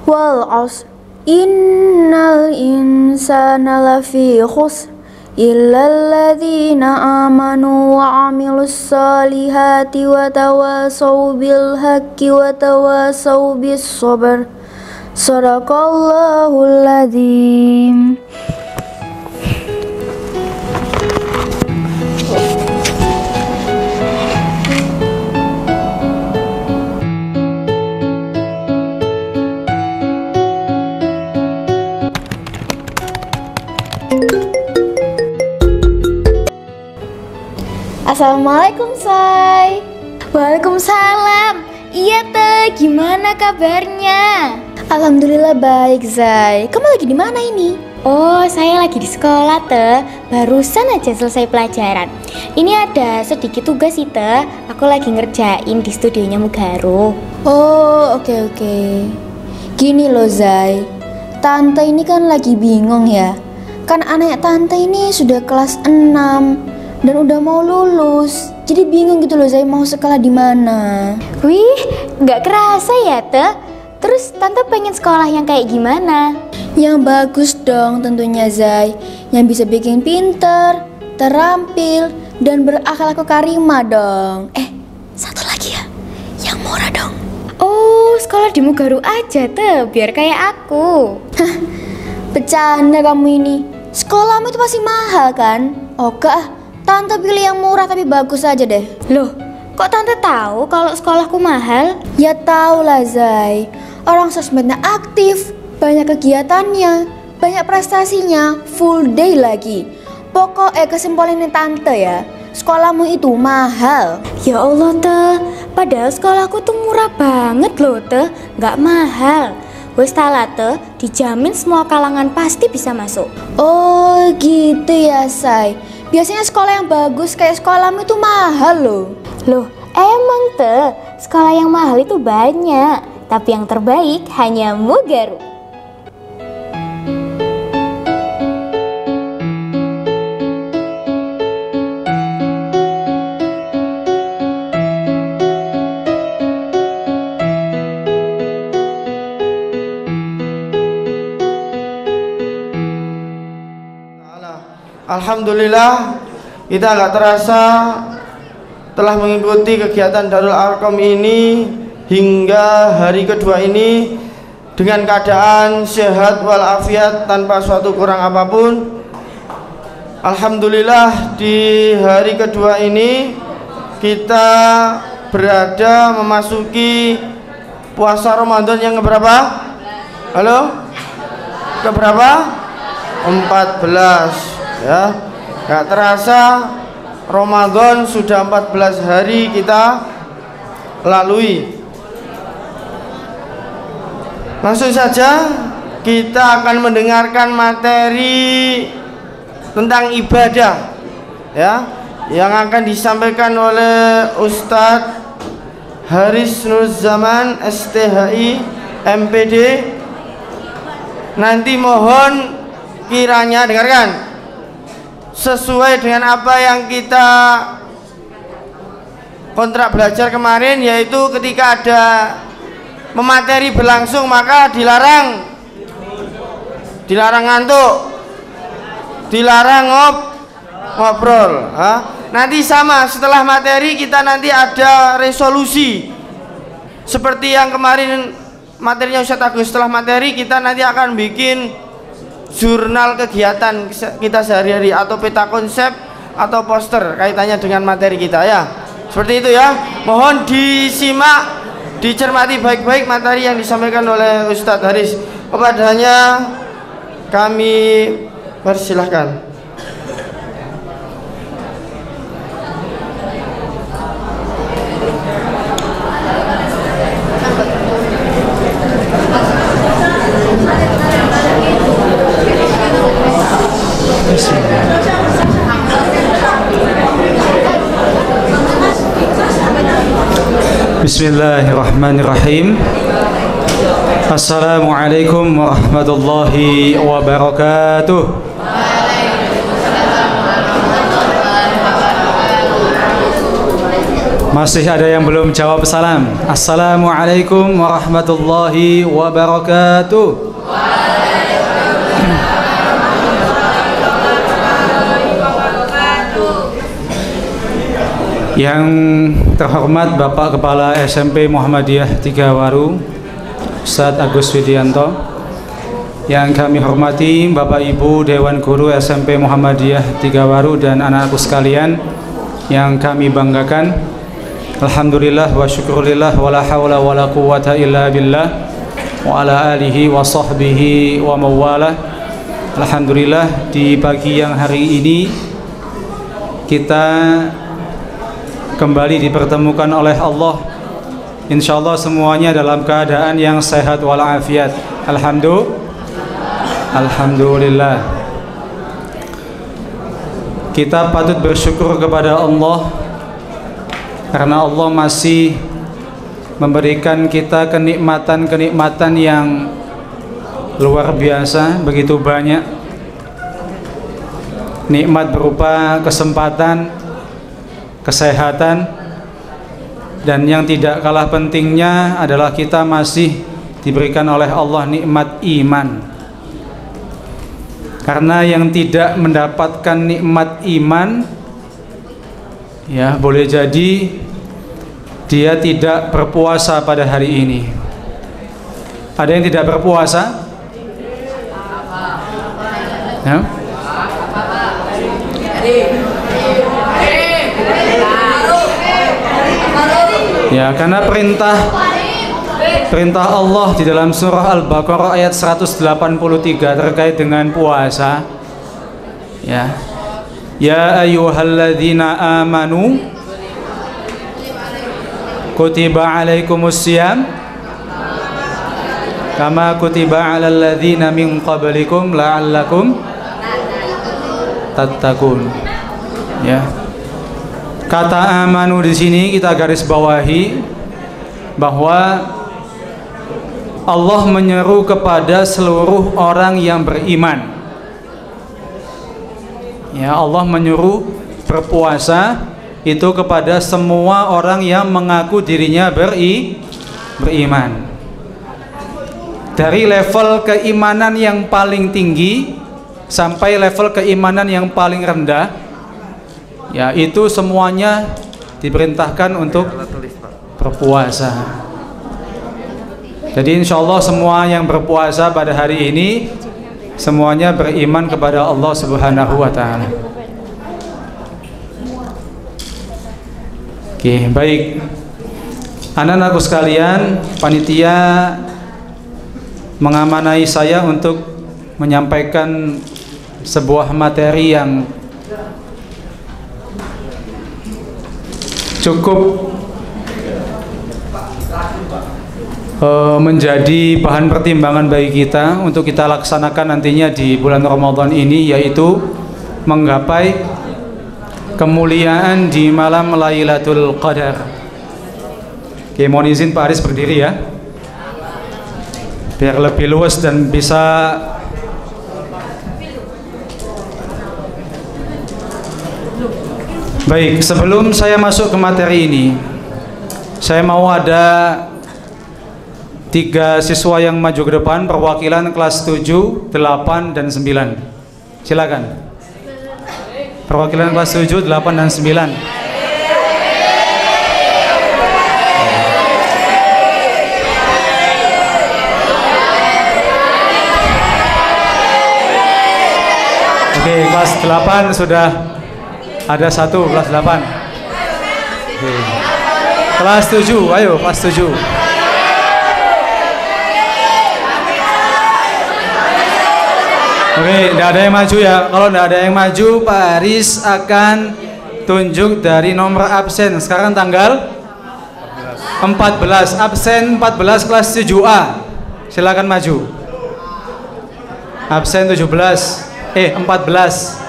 Wal 'ashr innal insana lafi khusr illal ladzina amanu wa 'amilus solihati wa tawasaw bil haqqi wa tawasaw bis sabr. Shadaqallahul adzim. Assalamualaikum, Say. Waalaikumsalam. Iya teh, gimana kabarnya? Alhamdulillah baik, Zai. Kamu lagi di mana ini? Oh, saya lagi di sekolah teh. Barusan aja selesai pelajaran. Ini ada sedikit tugas sih teh. Aku lagi ngerjain di studionya Mugaro. Oh, oke. Gini loh, Zai. Tante ini kan lagi bingung ya. Kan anak tante ini sudah kelas 6 dan udah mau lulus. Jadi bingung gitu loh, Zai, mau sekolah di mana. Wih, nggak kerasa ya teh. Terus tante pengen sekolah yang kayak gimana? Yang bagus dong tentunya, Zai. Yang bisa bikin pinter, terampil, dan berakhlak karimah dong. Satu lagi ya, yang murah dong. Oh, sekolah di Mugaro aja teh, biar kayak aku. Hah, bercanda kamu ini. Sekolahmu itu pasti mahal kan? Oke ah, tante pilih yang murah tapi bagus aja deh. Loh, kok tante tahu kalau sekolahku mahal? Ya tahu lah, Zai. Orang sosmednya aktif, banyak kegiatannya, banyak prestasinya, full day lagi. Pokoknya kesimpulannya tante ya, sekolahmu itu mahal. Ya Allah teh, padahal sekolahku tuh murah banget loh teh, nggak mahal. Wes tala teh, dijamin semua kalangan pasti bisa masuk. Oh gitu ya, Say. Biasanya sekolah yang bagus kayak sekolahmu itu mahal loh. Loh, emang teh, sekolah yang mahal itu banyak, tapi yang terbaik hanya Mugaro. Alhamdulillah, kita nggak terasa telah mengikuti kegiatan Darul Arqam ini hingga hari kedua ini dengan keadaan sehat walafiat tanpa suatu kurang apapun. Alhamdulillah, di hari kedua ini kita berada memasuki puasa Ramadan yang keberapa? Halo? Keberapa? 14 ya. Gak terasa Ramadan sudah 14 hari kita lalui. Langsung saja kita akan mendengarkan materi tentang ibadah ya, yang akan disampaikan oleh Ustadz Haris Nurzaman STHI MPD. Nanti mohon kiranya dengarkan sesuai dengan apa yang kita kontrak belajar kemarin, yaitu ketika ada pemateri berlangsung maka dilarang ngantuk, dilarang ngobrol. Nanti sama setelah materi kita nanti ada resolusi seperti yang kemarin materinya Ustadz Agus. Setelah materi kita nanti akan bikin jurnal kegiatan kita sehari-hari atau peta konsep atau poster kaitannya dengan materi kita ya. Seperti itu ya. Mohon disimak, dicermati baik-baik materi yang disampaikan oleh Ustadz Haris. Kepadanya kami persilahkan. Bismillahirrahmanirrahim. Assalamualaikum warahmatullahi wabarakatuh. Masih ada yang belum jawab salam. Assalamualaikum warahmatullahi wabarakatuh. Yang terhormat Bapak Kepala SMP Muhammadiyah Tigawaru, Ustadz Agus Widianto. Yang kami hormati Bapak Ibu Dewan Guru SMP Muhammadiyah Tigawaru dan anak-anakku sekalian yang kami banggakan. Alhamdulillah wa syukurillah wa la hawla wa la quwwata illa billah wa ala alihi wa sahbihi wa mawalah. Alhamdulillah, di pagi yang hari ini kita kembali dipertemukan oleh Allah, insyaallah semuanya dalam keadaan yang sehat walafiat. Alhamdulillah. Kita patut bersyukur kepada Allah karena Allah masih memberikan kita kenikmatan-kenikmatan yang luar biasa, begitu banyak. Nikmat berupa kesempatan, kesehatan, dan yang tidak kalah pentingnya adalah kita masih diberikan oleh Allah nikmat iman. Karena yang tidak mendapatkan nikmat iman, ya boleh jadi dia tidak berpuasa pada hari ini. Ada yang tidak berpuasa? Ya? Ya, karena perintah Allah di dalam surah Al-Baqarah ayat 183 terkait dengan puasa. Ya ayyuhalladzina amanu kutiba alaikumusiyam kama kutiba alal ladzina min qablikum la'allakum tattaqun. Ya. Kata amanu di sini kita garis bawahi bahwa Allah menyeru kepada seluruh orang yang beriman. Ya, Allah menyuruh berpuasa itu kepada semua orang yang mengaku dirinya beriman. Dari level keimanan yang paling tinggi sampai level keimanan yang paling rendah, ya itu semuanya diperintahkan untuk berpuasa. Jadi insya Allah semua yang berpuasa pada hari ini semuanya beriman kepada Allah Subhanahu wa ta'ala. Oke, baik. Anak-anakku sekalian, panitia mengamanai saya untuk menyampaikan sebuah materi yang cukup menjadi bahan pertimbangan bagi kita untuk kita laksanakan nantinya di bulan Ramadan ini, yaitu menggapai kemuliaan di malam Lailatul Qadar. Oke, mohon izin Pak Aris berdiri ya, biar lebih luas dan bisa baik. Sebelum saya masuk ke materi ini, saya mau ada 3 siswa yang maju ke depan, perwakilan kelas 7, 8, dan 9. Silakan. Perwakilan kelas 7, 8, dan 9. Oke, kelas 8 sudah ada 1, kelas 8. Oke. Kelas 7, ayo kelas 7. Oke, tidak ada yang maju ya. Kalau tidak ada yang maju, Pak Aris akan tunjuk dari nomor absen. Sekarang tanggal 14, absen 14 kelas 7A. Silakan maju. Absen 14. 14.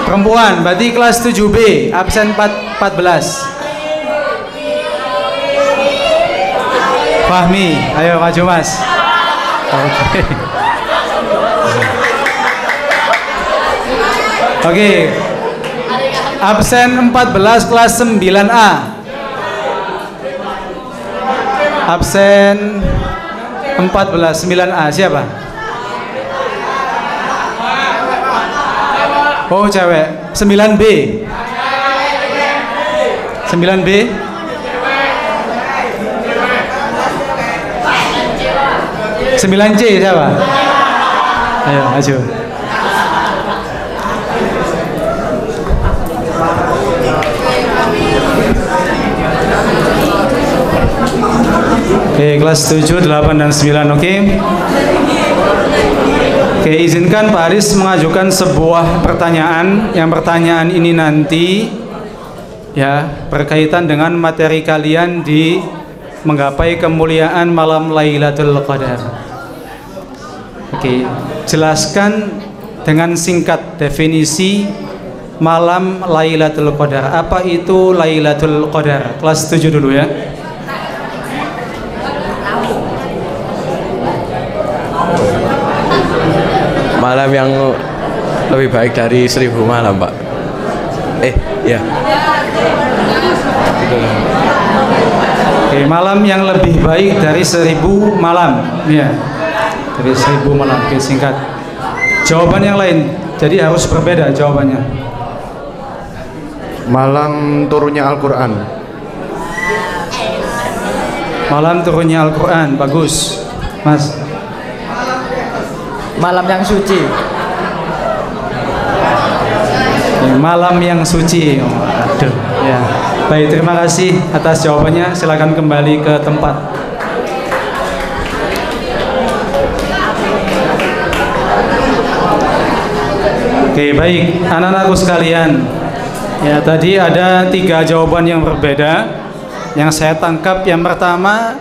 Perempuan, berarti kelas 7B, absen 14. Fahmi, ayo maju Mas. Oke. Absen 14 kelas 9A. Absen 14 9A siapa? Oh cewek. 9B. 9B. Sembilan C siapa? Ayo maju. Oke, kelas 7, 8, dan 9, oke? Oke, izinkan Pak Aris mengajukan sebuah pertanyaan. Yang pertanyaan ini nanti ya berkaitan dengan materi kalian di menggapai kemuliaan malam Lailatul Qadar. Oke, jelaskan dengan singkat definisi malam Lailatul Qadar. Apa itu Lailatul Qadar? Kelas 7 dulu ya. Malam yang lebih baik dari 1000 malam, Pak. Ya. Oke, malam yang lebih baik dari 1000 malam. Ya. Dari 1000 malam. Oke, singkat. Jawaban yang lain. Jadi harus berbeda jawabannya. Malam turunnya Al-Quran. Malam turunnya Al-Quran. Bagus, Mas. Malam yang suci. Malam yang suci. Oh, aduh, ya. Baik, terima kasih atas jawabannya. Silakan kembali ke tempat. Oke, baik, anak-anakku sekalian. Ya, tadi ada 3 jawaban yang berbeda. Yang saya tangkap yang pertama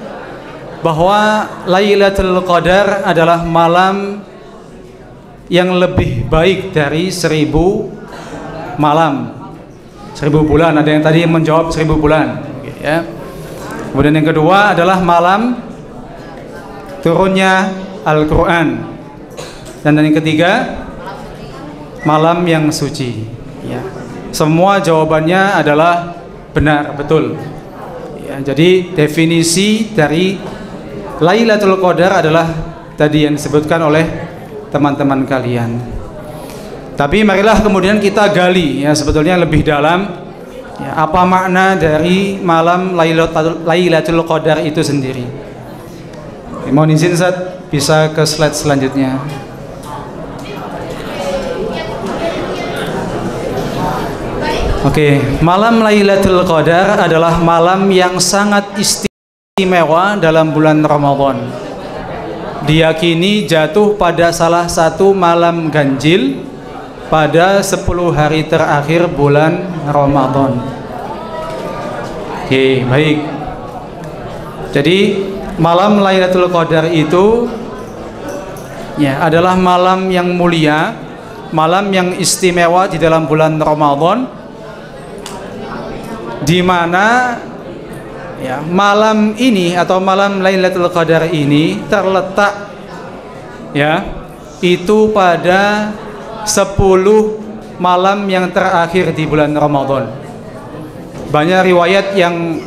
bahwa Lailatul Qadar adalah malam yang lebih baik dari 1000 malam, 1000 bulan. Ada yang tadi menjawab 1000 bulan, ya. Kemudian yang kedua adalah malam turunnya Al-Quran, dan yang ketiga malam yang suci. Ya. Semua jawabannya adalah benar, betul. Ya, jadi definisi dari Lailatul Qadar adalah tadi yang disebutkan oleh teman-teman kalian. Tapi marilah kemudian kita gali ya sebetulnya lebih dalam ya, apa makna dari malam Lailatul Qadar itu sendiri. Mohon izin Ustaz, bisa ke slide selanjutnya. Oke, malam Lailatul Qadar adalah malam yang sangat istimewa dalam bulan Ramadan. Diyakini jatuh pada salah satu malam ganjil pada 10 hari terakhir bulan Ramadan. Oke, baik. Jadi malam Lailatul Qadar itu ya adalah malam yang mulia, malam yang istimewa di dalam bulan Ramadan, di mana ya, malam ini atau malam Lailatul Qadar ini terletak ya itu pada 10 malam yang terakhir di bulan Ramadan. Banyak riwayat yang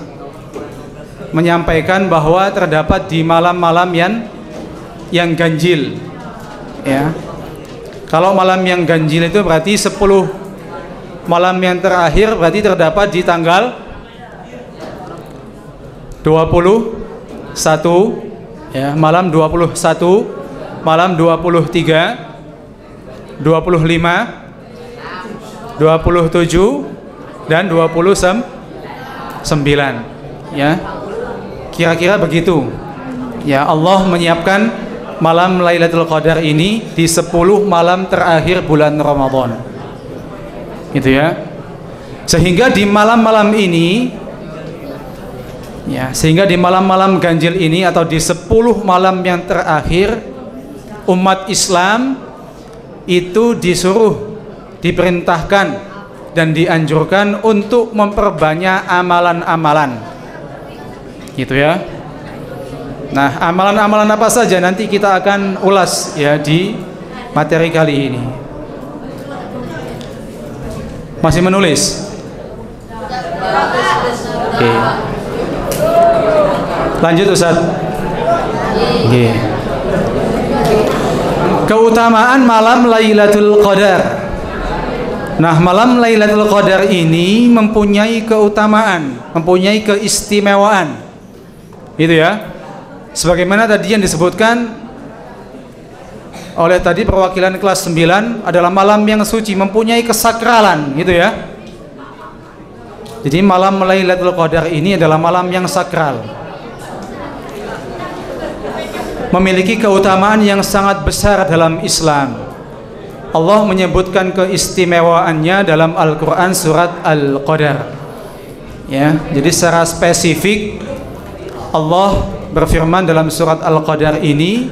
menyampaikan bahwa terdapat di malam-malam yang ganjil ya. Kalau malam yang ganjil itu berarti 10 malam yang terakhir berarti terdapat di tanggal 21 ya, malam 21, malam 23, 25, 27 dan 29 ya. Kira-kira begitu. Ya, Allah menyiapkan malam Lailatul Qadar ini di 10 malam terakhir bulan Ramadan. Gitu ya. Sehingga di malam-malam ini ya, sehingga di malam-malam ganjil ini atau di 10 malam yang terakhir umat Islam itu disuruh, diperintahkan dan dianjurkan untuk memperbanyak amalan-amalan. Gitu ya. Nah, amalan-amalan apa saja nanti kita akan ulas ya di materi kali ini. Masih menulis? Oke. Lanjut Ustaz. Oke. Keutamaan malam Lailatul Qadar. Nah, malam Lailatul Qadar ini mempunyai keutamaan, mempunyai keistimewaan. Itu ya. Sebagaimana tadi yang disebutkan oleh tadi perwakilan kelas 9 adalah malam yang suci, mempunyai kesakralan, gitu ya. Jadi malam Lailatul Qadar ini adalah malam yang sakral, memiliki keutamaan yang sangat besar dalam Islam. Allah menyebutkan keistimewaannya dalam Al-Quran surat Al-Qadar. Ya, jadi secara spesifik Allah berfirman dalam surat Al-Qadar ini,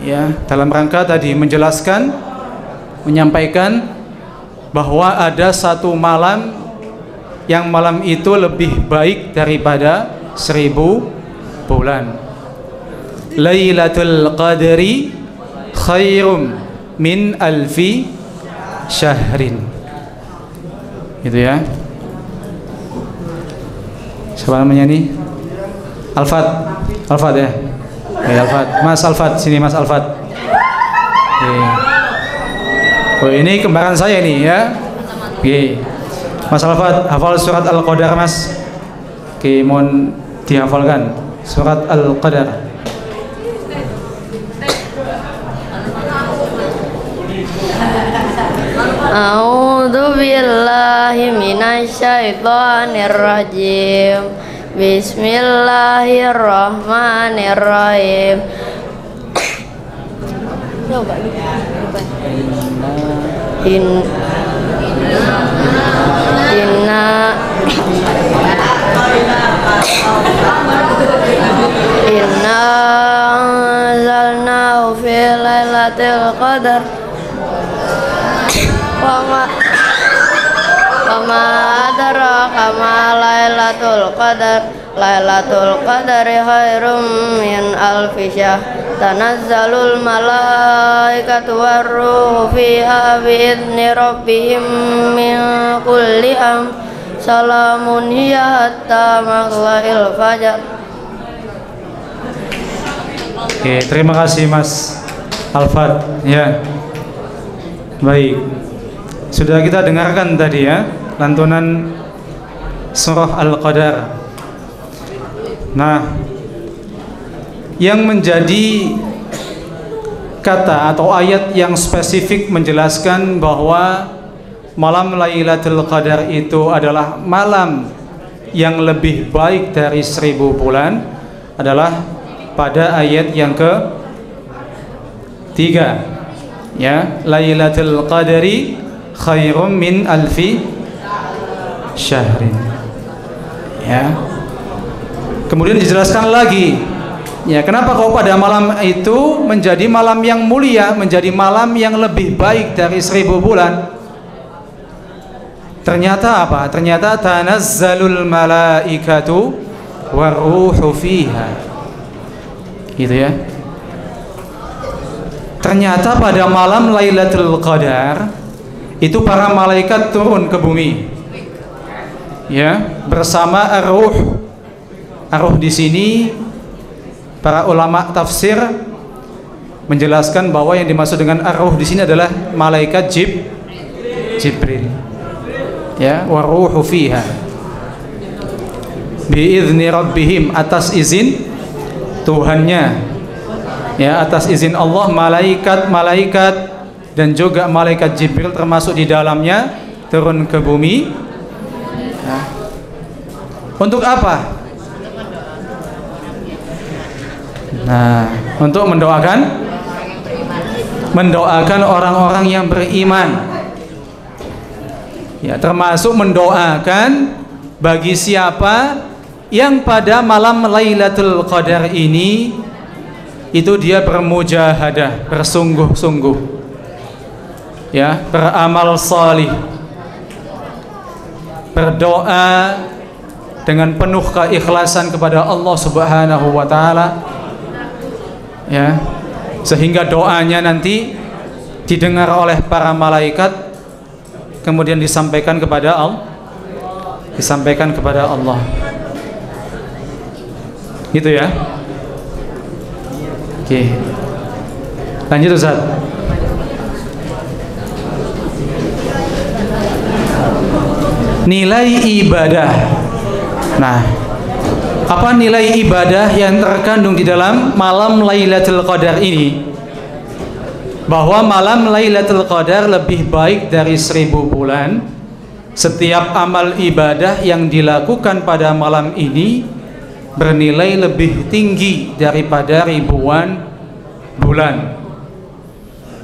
ya, dalam rangka tadi menjelaskan, menyampaikan bahwa ada satu malam yang malam itu lebih baik daripada 1000 bulan. Lailatul Qadri khairum min alfi syahrin. Gitu ya. Siapa namanya nih? Alfat ya. Alfat. Mas Alfat, sini Mas Alfat. Oh, ini kembaran saya nih ya. Oke. Mas Alfat, hafal surat Al-Qadar Mas. Oke, mohon dihafalkan surat Al-Qadar. A'udzu billahi minasy syaithanir rajim. Bismillahirrahmanirrahim. Inna anzalnahu fi lailatul qadar wa ma adraka ma lailatul qadar. Lailatul qadari khairum min alfi syahr. Tanazzalul malaikatu warruhu fiha bi'izni rabbihim min kulli amr. Salamun hiya hatta matla'il fajar. Oke, terima kasih Mas Alfat ya. Baik, sudah kita dengarkan tadi ya lantunan surah Al-Qadar. Nah, yang menjadi kata atau ayat yang spesifik menjelaskan bahwa malam Lailatul Qadar itu adalah malam yang lebih baik dari 1000 bulan adalah pada ayat yang ke-3 ya, Lailatul Qadari khairum min alfi syahrin ya. Kemudian dijelaskan lagi ya, kenapa kau pada malam itu menjadi malam yang mulia, menjadi malam yang lebih baik dari 1000 bulan. Ternyata apa? Ternyata tanazzalul malaikatu warruhu fiha. Gitu ya. Ternyata pada malam Lailatul Qadar itu para malaikat turun ke bumi. Ya, bersama ar-ruh. Ar-ruh di sini para ulama tafsir menjelaskan bahwa yang dimaksud dengan ar-ruh di sini adalah malaikat Jibril. Ya, waruhu fiha biizni rabbihim, atas izin Tuhannya. Ya, atas izin Allah malaikat dan juga malaikat Jibril termasuk di dalamnya turun ke bumi. Ya. Untuk apa? Nah, untuk mendoakan orang-orang yang beriman. Ya, termasuk mendoakan bagi siapa yang pada malam Lailatul Qadar ini itu dia bermujahadah, bersungguh-sungguh. Ya, beramal salih. Berdoa dengan penuh keikhlasan kepada Allah Subhanahu wa taala. Ya, sehingga doanya nanti didengar oleh para malaikat, kemudian disampaikan kepada Allah. Gitu ya. Oke. Lanjut Ustaz. Nilai ibadah. Nah, apa nilai ibadah yang terkandung di dalam malam Lailatul Qadar ini? Bahwa malam Lailatul Qadar lebih baik dari 1000 bulan. Setiap amal ibadah yang dilakukan pada malam ini bernilai lebih tinggi daripada ribuan bulan.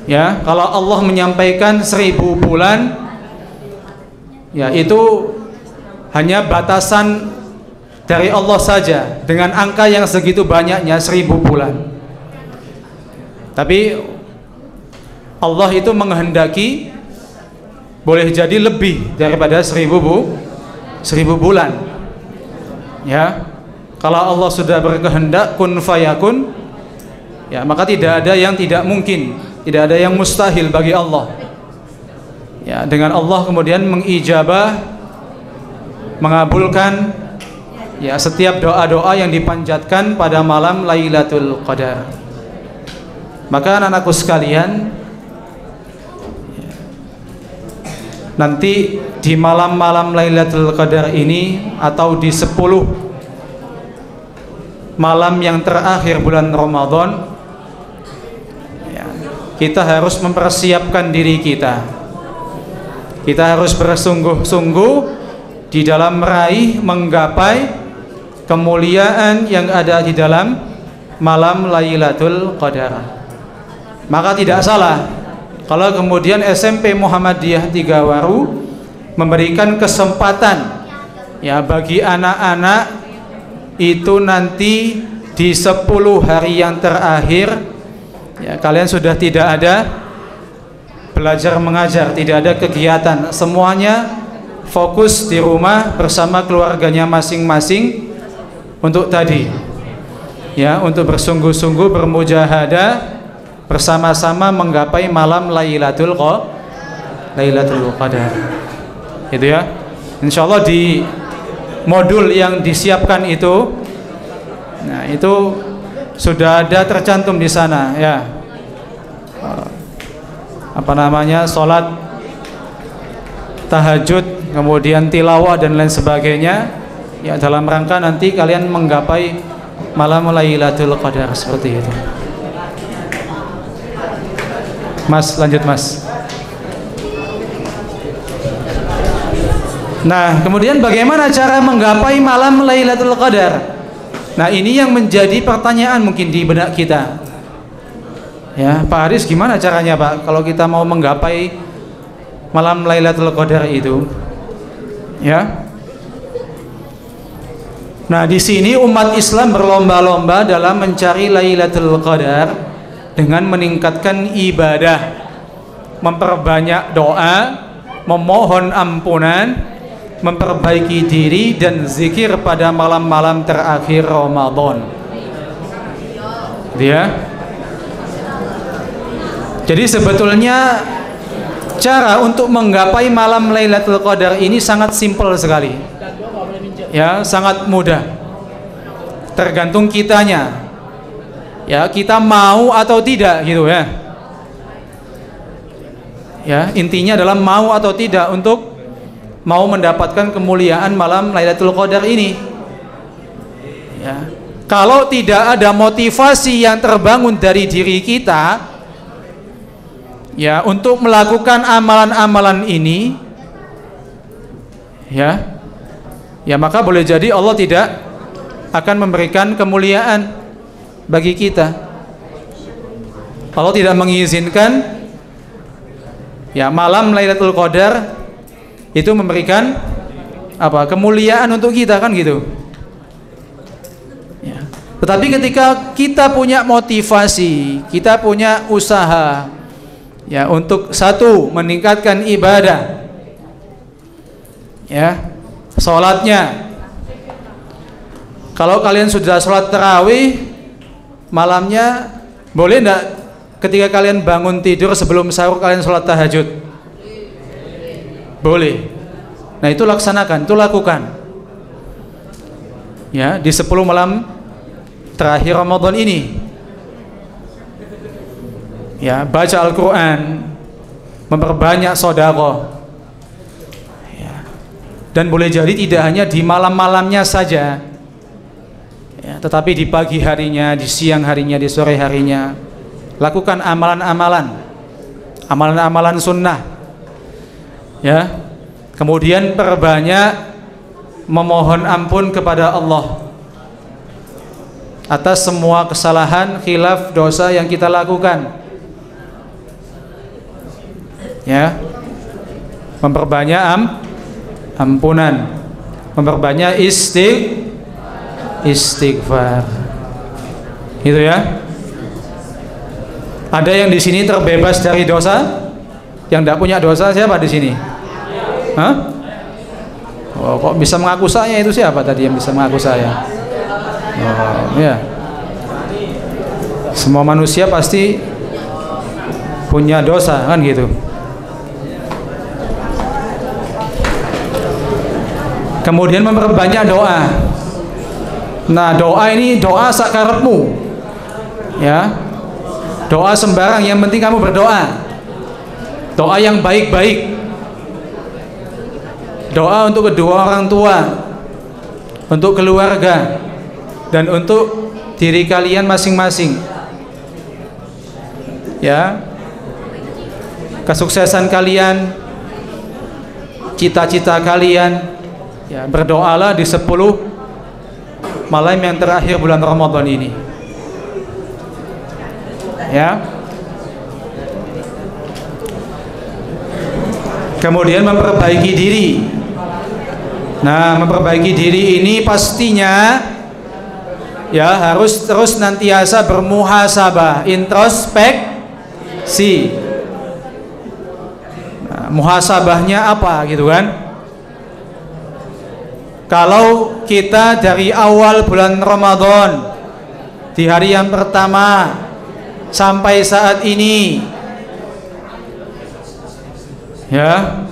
Ya, kalau Allah menyampaikan 1000 bulan, ya itu hanya batasan dari Allah saja dengan angka yang segitu banyaknya 1000 bulan. Tapi Allah itu menghendaki boleh jadi lebih daripada 1000 bulan. Ya, kalau Allah sudah berkehendak kun fayakun, ya maka tidak ada yang tidak mungkin, tidak ada yang mustahil bagi Allah. Ya, dengan Allah kemudian mengijabah, mengabulkan ya setiap doa-doa yang dipanjatkan pada malam Lailatul Qadar. Maka anak-anakku sekalian, nanti di malam-malam Lailatul Qadar ini atau di 10 malam yang terakhir bulan Ramadan, ya, kita harus mempersiapkan diri kita. Kita harus bersungguh-sungguh di dalam meraih, menggapai kemuliaan yang ada di dalam malam Lailatul Qadar. Maka tidak salah kalau kemudian SMP Muhammadiyah Tigawaru memberikan kesempatan ya bagi anak-anak itu nanti di 10 hari yang terakhir, ya kalian sudah tidak ada belajar mengajar, tidak ada kegiatan, semuanya fokus di rumah bersama keluarganya masing-masing untuk tadi ya, untuk bersungguh-sungguh bermujahadah bersama-sama menggapai malam Lailatul Qadar. Itu ya. Insyaallah di modul yang disiapkan itu, nah itu sudah ada tercantum di sana ya. Apa namanya, salat tahajud, kemudian tilawah dan lain sebagainya ya, dalam rangka nanti kalian menggapai malam Lailatul Qadar seperti itu. Mas, lanjut Mas. Nah, kemudian bagaimana cara menggapai malam Lailatul Qadar? Nah, ini yang menjadi pertanyaan mungkin di benak kita. Ya, Pak Haris, gimana caranya Pak kalau kita mau menggapai malam Lailatul Qadar itu? Ya. Nah, di sini umat Islam berlomba-lomba dalam mencari Lailatul Qadar dengan meningkatkan ibadah, memperbanyak doa, memohon ampunan, memperbaiki diri dan zikir pada malam-malam terakhir Ramadan. Dia. Jadi sebetulnya cara untuk menggapai malam Lailatul Qadar ini sangat simpel sekali. Ya, sangat mudah. Tergantung kitanya. Ya, kita mau atau tidak gitu ya. Ya, intinya adalah mau atau tidak untuk mau mendapatkan kemuliaan malam Lailatul Qadar ini. Ya. Kalau tidak ada motivasi yang terbangun dari diri kita ya untuk melakukan amalan-amalan ini, ya maka boleh jadi Allah tidak akan memberikan kemuliaan bagi kita. Allah tidak mengizinkan ya malam Lailatul Qadar itu memberikan apa kemuliaan untuk kita, kan gitu ya. Tetapi ketika kita punya motivasi, kita punya usaha ya untuk satu meningkatkan ibadah ya, sholatnya. Kalau kalian sudah sholat tarawih malamnya, boleh enggak ketika kalian bangun tidur sebelum sahur kalian sholat tahajud? Boleh. Nah itu laksanakan, itu lakukan ya di 10 malam terakhir Ramadan ini. Ya, baca Al-Quran, memperbanyak sedekah. Ya. Dan boleh jadi tidak hanya di malam-malamnya saja, ya, tetapi di pagi harinya, di siang harinya, di sore harinya. Lakukan amalan-amalan sunnah. Ya. Kemudian perbanyak memohon ampun kepada Allah atas semua kesalahan, khilaf, dosa yang kita lakukan. Ya. Memperbanyak ampunan, memperbanyak istighfar. Gitu ya. Ada yang di sini terbebas dari dosa? Yang tidak punya dosa siapa di sini? Hah? Oh, kok bisa mengaku saya itu siapa tadi yang bisa mengaku saya? Oh, ya. Semua manusia pasti punya dosa, kan gitu. Kemudian memperbanyak doa. Nah, doa ini doa sakarepmu. Ya. Doa sembarang, yang penting kamu berdoa. Doa yang baik-baik. Doa untuk kedua orang tua, untuk keluarga, dan untuk diri kalian masing-masing. Ya. Kesuksesan kalian, cita-cita kalian. Ya, berdoalah di 10 malam yang terakhir bulan Ramadan ini. Ya. Kemudian memperbaiki diri. Nah, memperbaiki diri ini pastinya ya harus terus nantiasa bermuhasabah, introspeksi. Nah, muhasabahnya apa gitu kan? Kalau kita dari awal bulan Ramadan, di hari yang pertama sampai saat ini, ya,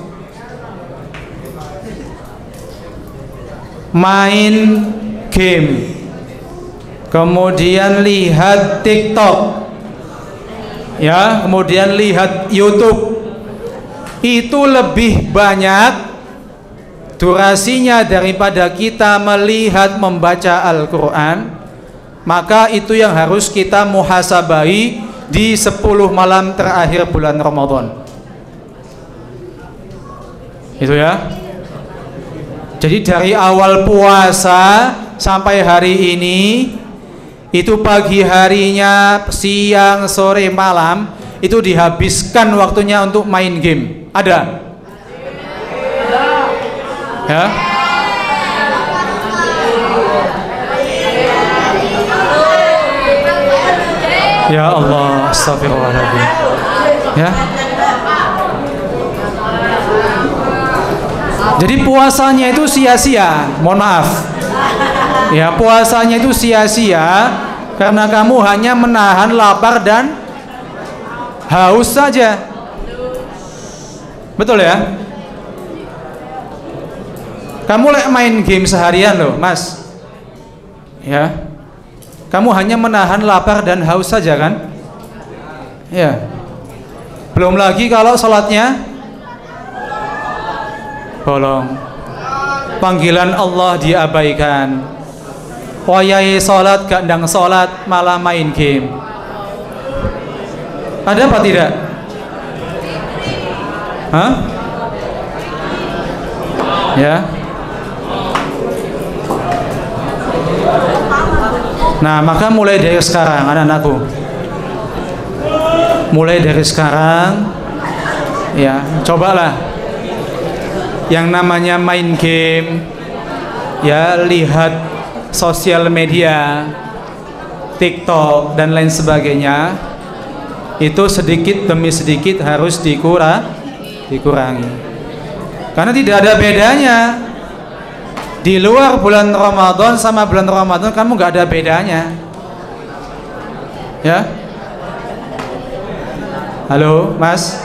main game, kemudian lihat TikTok, ya, kemudian lihat YouTube, itu lebih banyak durasinya daripada kita melihat membaca Al-Quran. Maka itu yang harus kita muhasabahi di 10 malam terakhir bulan Ramadan. Itu ya. Jadi dari awal puasa sampai hari ini, itu pagi harinya, siang, sore, malam, itu dihabiskan waktunya untuk main game. Ada? Ya. Ya Allah, astagfirullahaladzim. Ya. Jadi puasanya itu sia-sia. Mohon maaf. Ya, puasanya itu sia-sia karena kamu hanya menahan lapar dan haus saja. Betul ya? Kamu main game seharian loh, Mas. Ya. Kamu hanya menahan lapar dan haus saja kan? Ya. Belum lagi kalau sholatnya bolong. Panggilan Allah diabaikan. Wayai sholat gak ndang sholat, malah main game. Ada apa tidak? Hah? Ya. Nah, maka mulai dari sekarang anak-anakku, mulai dari sekarang ya, cobalah yang namanya main game, ya, lihat sosial media, TikTok dan lain sebagainya, itu sedikit demi sedikit harus dikurangi. Karena tidak ada bedanya. Di luar bulan Ramadan sama bulan Ramadan kamu gak ada bedanya. Ya. Halo, Mas.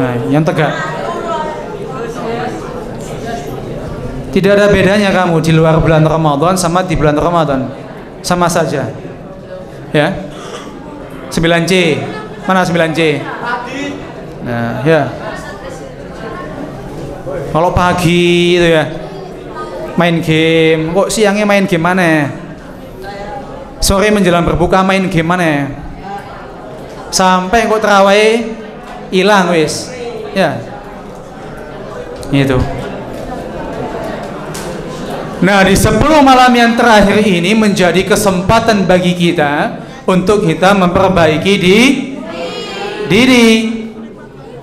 Nah, yang tegak. Tidak ada bedanya kamu di luar bulan Ramadan sama di bulan Ramadan. sama saja. Ya. 9C. Mana 9C? Nah, ya. Kalau pagi itu ya main game, kok siangnya main game mana? Sore menjelang berbuka main game mana? Sampai kok terawih hilang wis. Ya. Itu. Nah, di 10 malam yang terakhir ini menjadi kesempatan bagi kita untuk kita memperbaiki diri.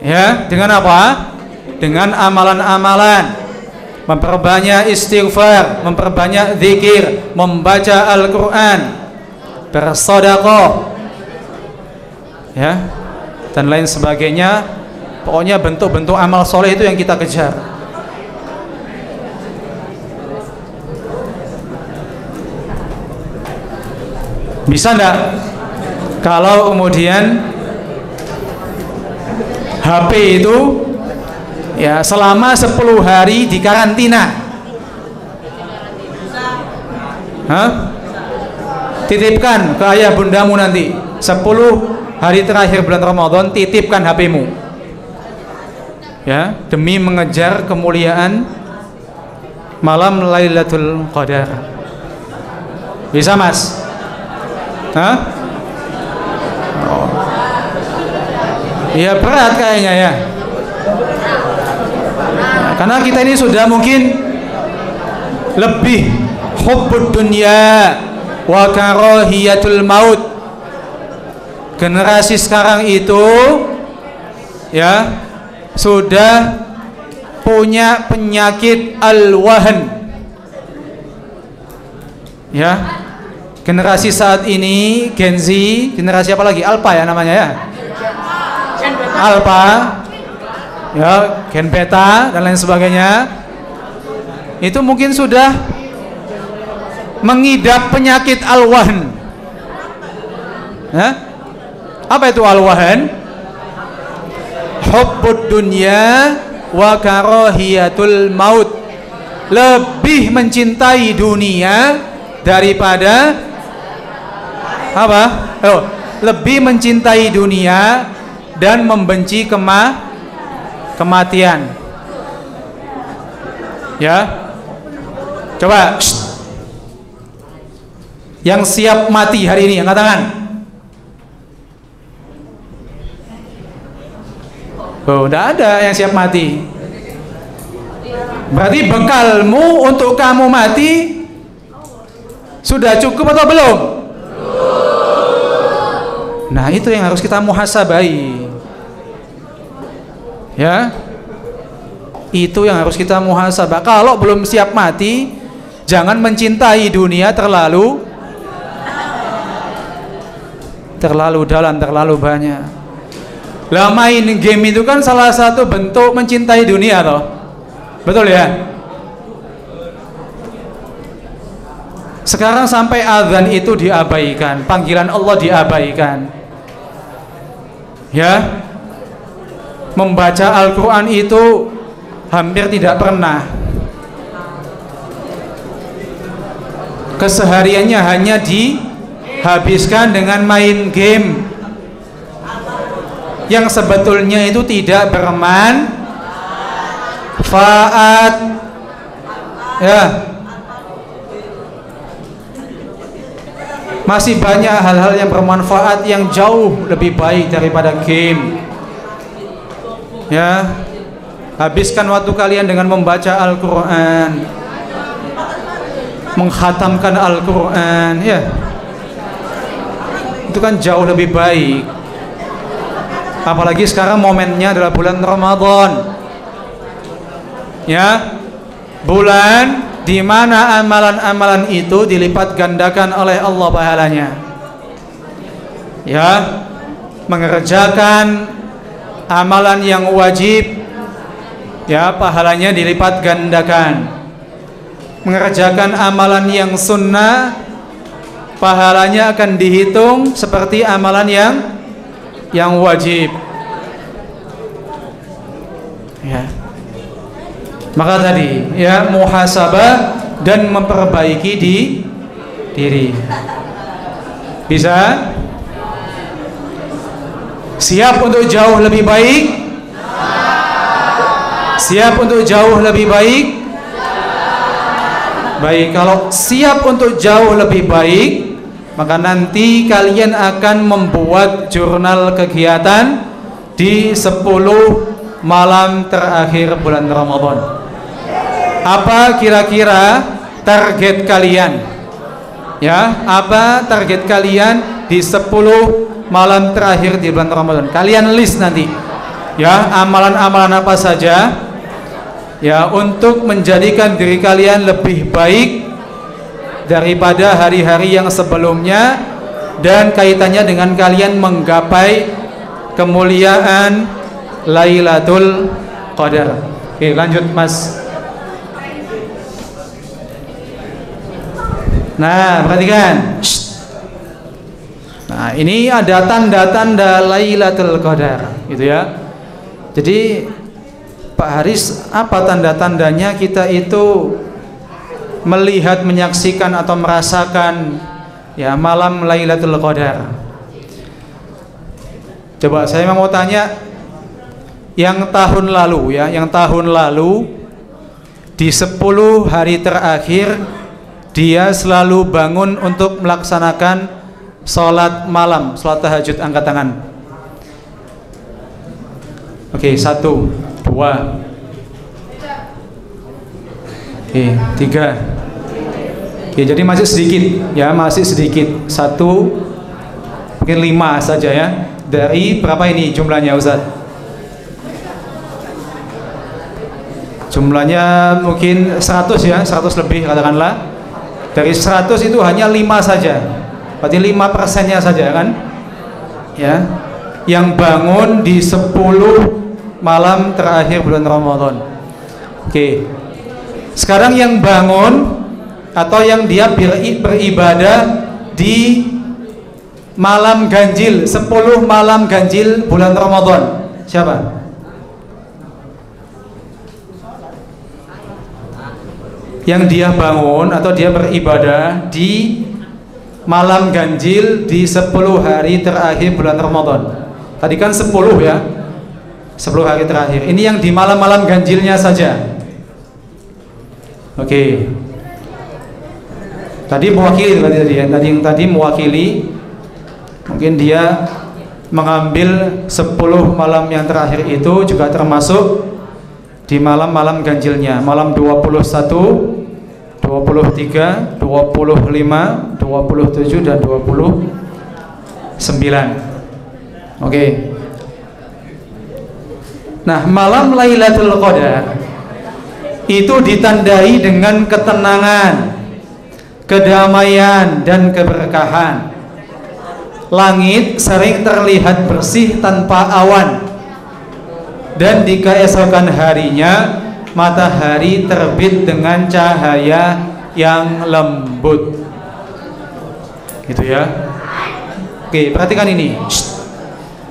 Ya, dengan apa? Dengan amalan-amalan. Memperbanyak istighfar, memperbanyak zikir, membaca Al-Qur'an, bersedekah. Ya. Dan lain sebagainya. Pokoknya bentuk-bentuk amal soleh itu yang kita kejar. Bisa enggak kalau kemudian HP itu ya selama 10 hari di karantina? Hah? Titipkan ke ayah bundamu nanti 10 hari terakhir bulan Ramadan, titipkan HP-mu ya, demi mengejar kemuliaan malam Lailatul Qadar. Bisa mas? Hah? Oh. Ya berat kayaknya ya. Nah, karena kita ini sudah mungkin lebih hubbud dunya wa karahiyatul maut. Generasi sekarang itu ya sudah punya penyakit al-wahn. Ya. Generasi saat ini Gen Z, generasi apa lagi? Alpha ya namanya ya. Alpha. Ya, Gen Beta dan lain sebagainya. Itu mungkin sudah mengidap penyakit al-wahn. Ya? Apa itu al-wahn? Hubbud dunya wa karahiyatul maut. Lebih mencintai dunia daripada apa? Oh, lebih mencintai dunia dan membenci kematian. Ya. Coba yang siap mati hari ini angkat tangan. Oh, tidak ada yang siap mati. Berarti bekalmu untuk kamu mati sudah cukup atau belum? Nah, itu yang harus kita muhasabai. Ya. Itu yang harus kita muhasabah. Kalau belum siap mati, jangan mencintai dunia terlalu dalam, terlalu banyak. Lah main game itu kan salah satu bentuk mencintai dunia toh. Betul ya? Sekarang sampai azan itu diabaikan, panggilan Allah diabaikan. Ya, membaca Al-Quran itu hampir tidak pernah. Kesehariannya hanya dihabiskan dengan main game yang sebetulnya itu tidak bermanfaat. Ya, masih banyak hal-hal yang bermanfaat yang jauh lebih baik daripada game. Ya, habiskan waktu kalian dengan membaca Al-Quran, menghatamkan Al-Quran. Ya, itu kan jauh lebih baik. Apalagi sekarang momennya adalah bulan Ramadan. Ya, bulan di mana amalan-amalan itu dilipat gandakan oleh Allah pahalanya. Ya, mengerjakan amalan yang wajib, ya pahalanya dilipat gandakan. Mengerjakan amalan yang sunnah, pahalanya akan dihitung seperti amalan yang wajib. Ya. Maka tadi ya muhasabah dan memperbaiki diri. Bisa? Siap untuk jauh lebih baik? Siap untuk jauh lebih baik? Baik, kalau siap untuk jauh lebih baik, maka nanti kalian akan membuat jurnal kegiatan di 10 malam terakhir bulan Ramadan. Apa kira-kira target kalian? Ya, apa target kalian di 10 malam terakhir di bulan Ramadan? Kalian list nanti. Ya, amalan-amalan apa saja ya untuk menjadikan diri kalian lebih baik daripada hari-hari yang sebelumnya dan kaitannya dengan kalian menggapai kemuliaan Lailatul Qadar. Oke, lanjut Mas. Nah, perhatikan. Nah, ini ada tanda-tanda Lailatul Qadar, gitu ya. Jadi Pak Haris, apa tanda-tandanya kita itu melihat, menyaksikan atau merasakan ya malam Lailatul Qadar? Coba saya mau tanya, yang tahun lalu ya, yang tahun lalu di 10 hari terakhir dia selalu bangun untuk melaksanakan sholat malam, sholat tahajud, angkat tangan. Oke, 1, 2, oke, 3. Oke, jadi masih sedikit ya, masih sedikit. 1, mungkin 5 saja ya. Dari berapa ini jumlahnya Ustaz? Jumlahnya mungkin 100 ya, 100 lebih katakanlah. Dari 100 itu hanya 5 saja. Berarti 5%-nya saja kan? Ya. Yang bangun di 10 malam terakhir bulan Ramadan. Oke. Sekarang yang bangun atau yang dia beribadah di malam ganjil, 10 malam ganjil bulan Ramadan. Siapa? Yang dia bangun atau dia beribadah di malam ganjil di 10 hari terakhir bulan Ramadan. Tadi kan 10 ya, 10 hari terakhir. Ini yang di malam-malam ganjilnya saja. Oke. Tadi mewakili tadi ya. Tadi mewakili. Mungkin dia mengambil 10 malam yang terakhir itu juga termasuk di malam-malam ganjilnya. Malam 21, 23, 25, 27 dan 29. Oke. Nah, malam Lailatul Qadar itu ditandai dengan ketenangan, kedamaian dan keberkahan. Langit sering terlihat bersih tanpa awan. Dan di keesokan harinya matahari terbit dengan cahaya yang lembut. Gitu ya. Oke, perhatikan ini.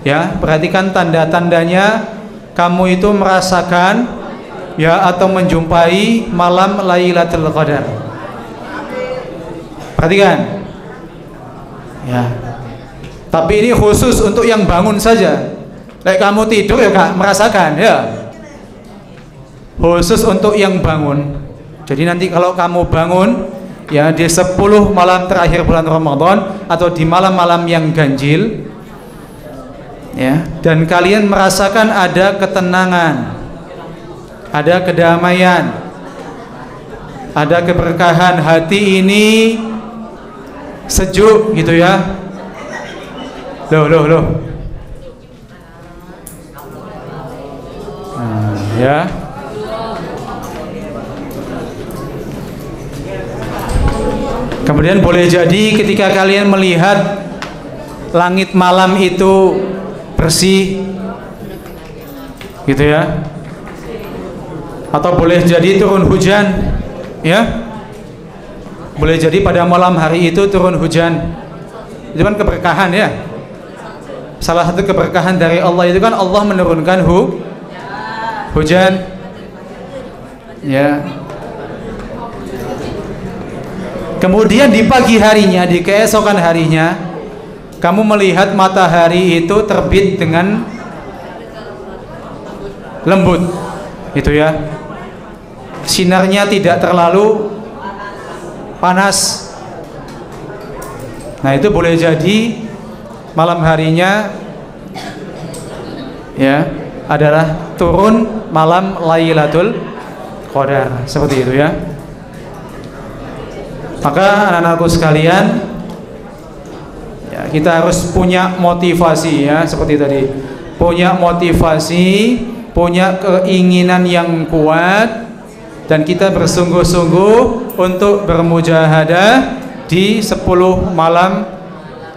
Ya, perhatikan tanda-tandanya kamu itu merasakan ya atau menjumpai malam Lailatul Qadar. Perhatikan. Ya. Tapi ini khusus untuk yang bangun saja. Kayak kamu tidur ya Kak, merasakan ya. Khusus untuk yang bangun. Jadi nanti kalau kamu bangun ya di 10 malam terakhir bulan Ramadan atau di malam-malam yang ganjil ya, dan kalian merasakan ada ketenangan, ada kedamaian, ada keberkahan, hati ini sejuk gitu ya. Loh. Ya. Kemudian boleh jadi ketika kalian melihat langit malam itu bersih gitu ya, atau boleh jadi turun hujan ya, boleh jadi pada malam hari itu turun hujan. Itu kan keberkahan ya. Salah satu keberkahan dari Allah itu kan Allah menurunkan hujan ya. Kemudian di pagi harinya, di keesokan harinya, kamu melihat matahari itu terbit dengan lembut, itu ya. Sinarnya tidak terlalu panas. Nah, itu boleh jadi malam harinya ya adalah turun malam Lailatul Qadar, seperti itu ya. Maka anak-anakku sekalian, ya, kita harus punya motivasi ya, seperti tadi. Punya motivasi, punya keinginan yang kuat, dan kita bersungguh-sungguh untuk bermujahadah di 10 malam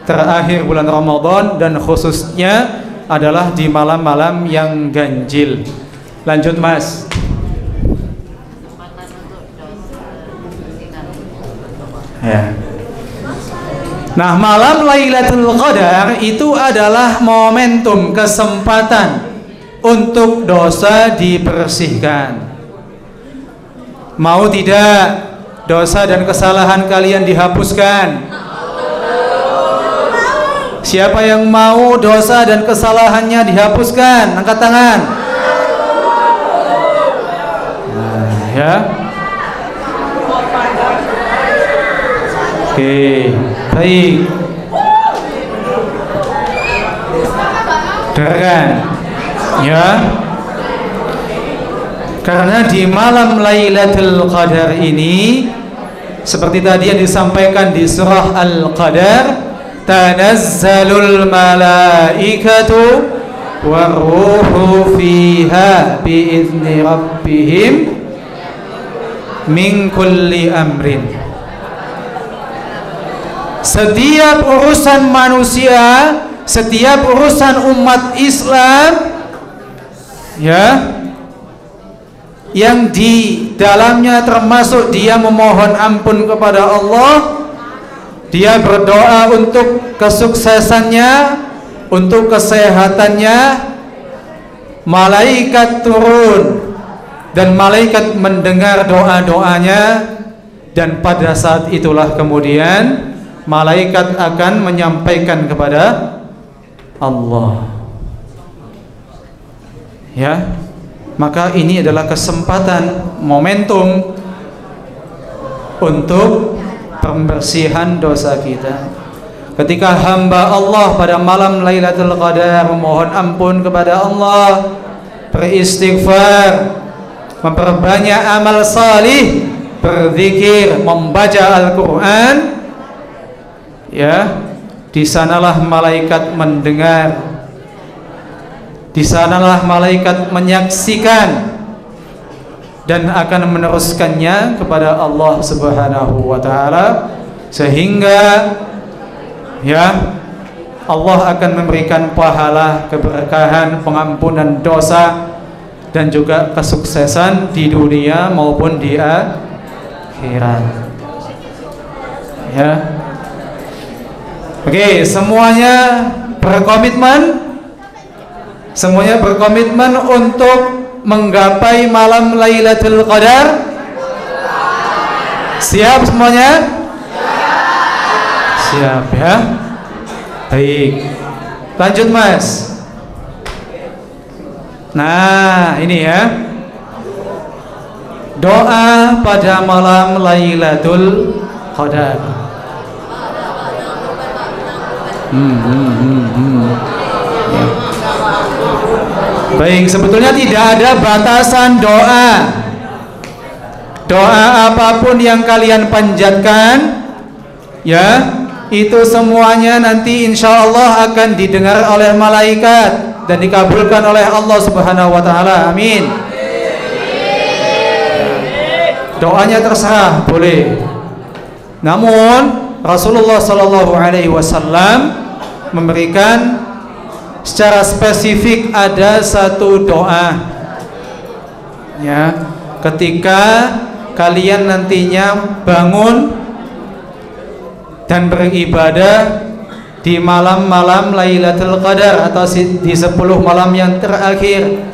terakhir bulan Ramadan, dan khususnya adalah di malam-malam yang ganjil. Lanjut Mas. Ya. Nah, malam Lailatul Qadar itu adalah momentum, kesempatan untuk dosa dibersihkan. Mau tidak dosa dan kesalahan kalian dihapuskan? Siapa yang mau dosa dan kesalahannya dihapuskan? Angkat tangan. Nah, ya. Oke, baik. Dengarkan, ya. Karena di malam Lailatul Qadar ini, seperti tadi yang disampaikan di surah Al-Qadar, tanazzalul malaikatu waruhu fiha biizni rabbihim min kulli amrin. Setiap urusan manusia, setiap urusan umat Islam, ya, yang di dalamnya termasuk dia memohon ampun kepada Allah, dia berdoa untuk kesuksesannya, untuk kesehatannya, malaikat turun dan malaikat mendengar doa-doanya, dan pada saat itulah kemudian malaikat akan menyampaikan kepada Allah. Ya, maka ini adalah kesempatan, momentum untuk pembersihan dosa kita. Ketika hamba Allah pada malam Lailatul Qadar memohon ampun kepada Allah, beristighfar, memperbanyak amal salih, berzikir, membaca Al-Quran, ya, di sanalah malaikat mendengar, di sanalah malaikat menyaksikan, dan akan meneruskannya kepada Allah Subhanahu wa taala, sehingga ya Allah akan memberikan pahala, keberkahan, pengampunan dosa, dan juga kesuksesan di dunia maupun di akhirat. Ya. Oke, semuanya berkomitmen, semuanya berkomitmen untuk menggapai malam Lailatul Qadar. Siap semuanya? Siap ya. Baik. Lanjut Mas. Nah, ini ya. Doa pada malam Lailatul Qadar. Ya. Baik, sebetulnya tidak ada batasan doa. Doa apapun yang kalian panjatkan, ya, itu semuanya nanti insya Allah akan didengar oleh malaikat dan dikabulkan oleh Allah Subhanahu wa taala. Amin. Doanya terserah, boleh. Namun Rasulullah sallallahu alaihi wasallam memberikan secara spesifik ada satu doa, ya, ketika kalian nantinya bangun dan beribadah di malam-malam Lailatul Qadar atau di 10 malam yang terakhir.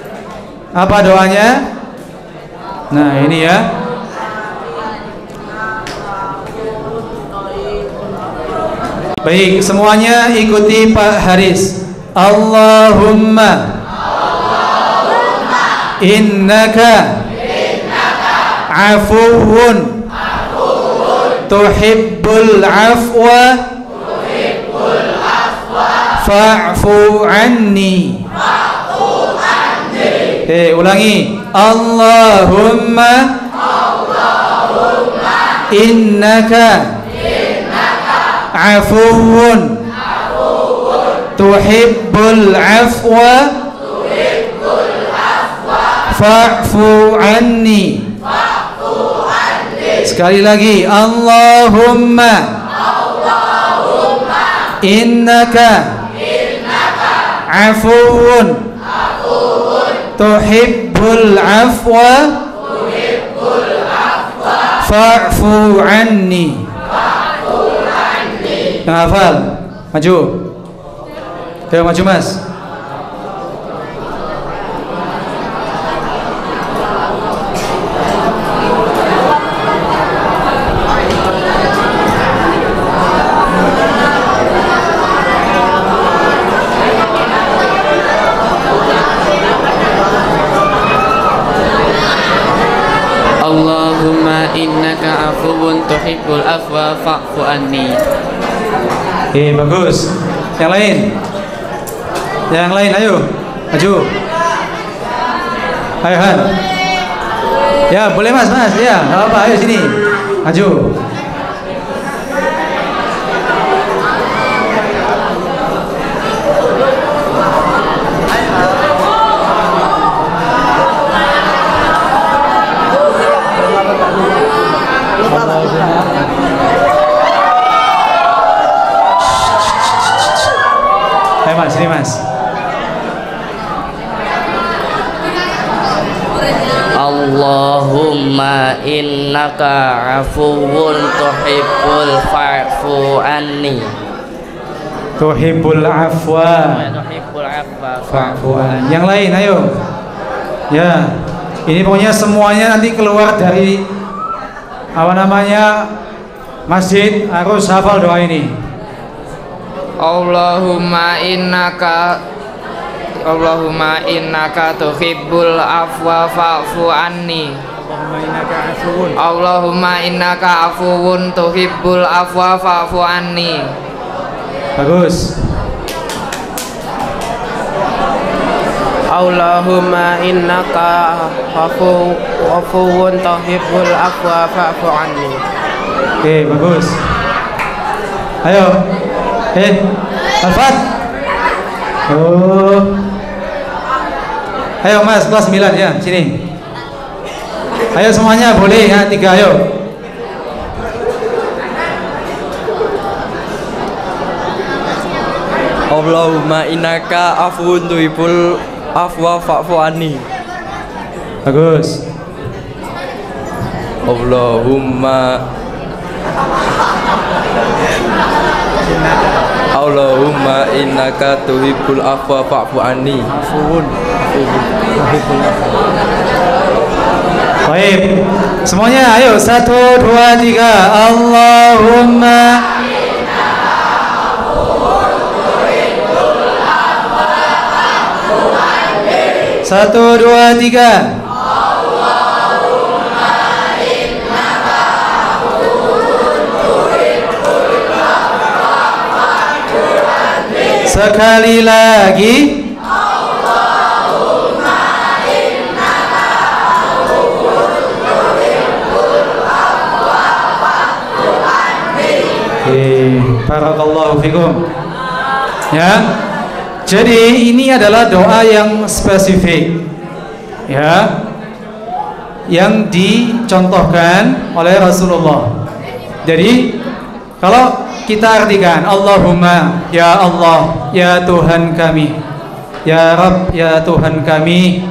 Apa doanya? Nah, ini ya. Baik, semuanya ikuti Pak Haris. Allahumma innaka afuwun tuhibbul afwa fa'fu anni. Ulangi. Allahumma innaka afuwun tuhibbul afwa fa'fu anni. Sekali lagi. Allahumma innaka afuwun tuhibbul afwa fa'fu anni. Yang hafal, maju. Ayo maju Mas. Allahumma innaka afuwun tuhibbul afwa fa'fu anni. Bagus. Yang lain. Yang lain, ayo. Maju. Ayo Han. Ya, boleh Mas, Mas. Ya, enggak apa-apa. Ayo sini. Maju. Mas, ini Mas. Allahumma innaka afuwun tuhibbul fa'fu anni. Tuhibbul afwa. Tuhibbul afwa Fa'fu anni. Yang lain, ayo. Ya, ini pokoknya semuanya nanti keluar dari apa namanya masjid harus hafal doa ini. Allahumma innaka tuhibbul afwa fa'fu anni. Allahumma innaka afuwun tuhibbul afwa fa'fu anni. Bagus. Allahumma innaka afuwun tuhibbul afwa fa'fu anni. Oke, bagus. Ayo. Alfat. Oh. Ayo Mas, kelas 9 ya, sini. Ayo semuanya boleh ya, 3 ayo. Allahumma innaka afuwun tuhibbul afwa fa'fu anni. Bagus. Allahumma innaka tuhibbul afwa fa'fu anni. Baik. Semuanya ayo 1 2 3. Allahumma 1 2 3. Sekali lagi. Barakallahu fikum. Ya. Jadi ini adalah doa yang spesifik. Ya. Yang dicontohkan oleh Rasulullah. Jadi kalau kita artikan Allahumma, ya Allah, ya Tuhan kami, ya Rabb, ya Tuhan kami,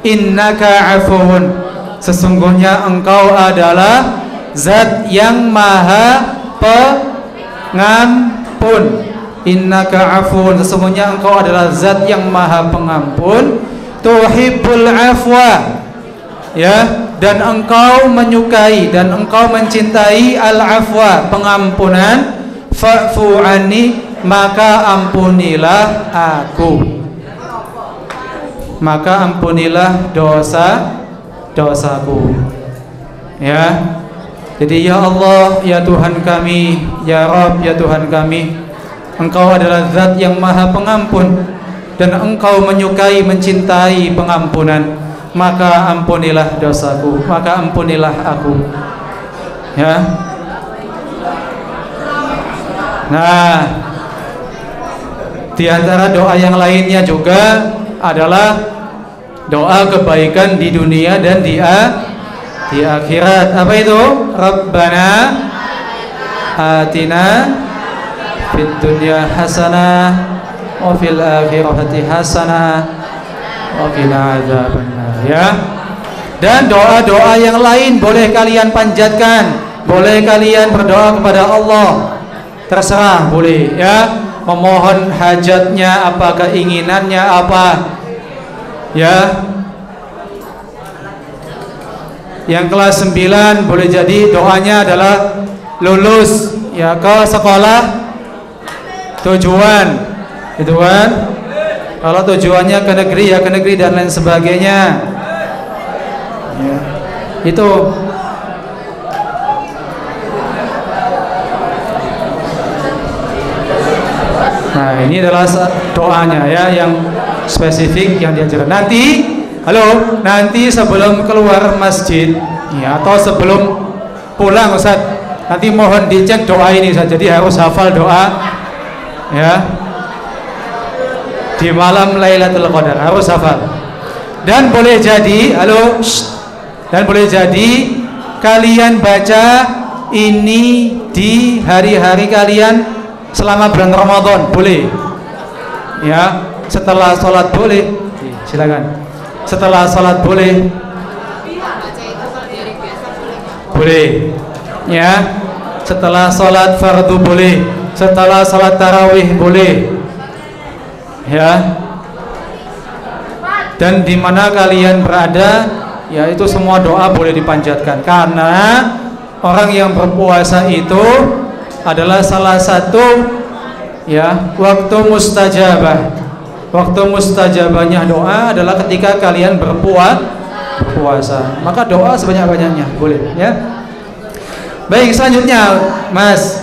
innaka afuwun, sesungguhnya engkau adalah zat yang maha pengampun. Innaka afuwun, sesungguhnya engkau adalah zat yang maha pengampun. Tuhibbul afwa, ya, dan engkau menyukai dan engkau mencintai al-afwa, pengampunan. fa'fu anni, maka ampunilah aku. Maka ampunilah dosaku. Ya. Jadi ya Allah, ya Tuhan kami, ya Rabb, ya Tuhan kami, Engkau adalah zat yang maha pengampun, dan Engkau menyukai, mencintai pengampunan. Maka ampunilah dosaku, maka ampunilah aku. Ya. Nah, di antara doa yang lainnya juga adalah doa kebaikan di dunia dan di akhirat. Apa itu? Rabbana atina fid dunya hasanah wa fil akhirati hasanah wa qina adzabannar. Ya. Dan doa-doa yang lain boleh kalian panjatkan, boleh kalian berdoa kepada Allah. Terserah, boleh ya. Memohon hajatnya apa, keinginannya apa. Ya. Yang kelas 9 boleh jadi doanya adalah lulus ya ke sekolah tujuan, itu kan. Kalau tujuannya ke negeri ya ke negeri dan lain sebagainya. Ya. Itu. Nah, ini adalah doanya ya yang spesifik yang diajarkan. Nanti sebelum keluar masjid ya, atau sebelum pulang Ustaz, nanti mohon dicek doa ini Ustaz. Jadi harus hafal doa ya di malam Lailatul Qadar, harus hafal. Dan boleh jadi kalian baca ini di hari-hari kalian selama bulan Ramadan, boleh ya. Setelah sholat boleh, silakan. Setelah sholat boleh ya. Setelah sholat fardu boleh, setelah sholat tarawih boleh ya. Dan di mana kalian berada ya, itu semua doa boleh dipanjatkan, karena orang yang berpuasa itu adalah salah satu ya waktu mustajabah. Waktu mustajabahnya doa adalah ketika kalian berpuasa. Maka doa sebanyak-banyaknya boleh ya. Baik, selanjutnya Mas.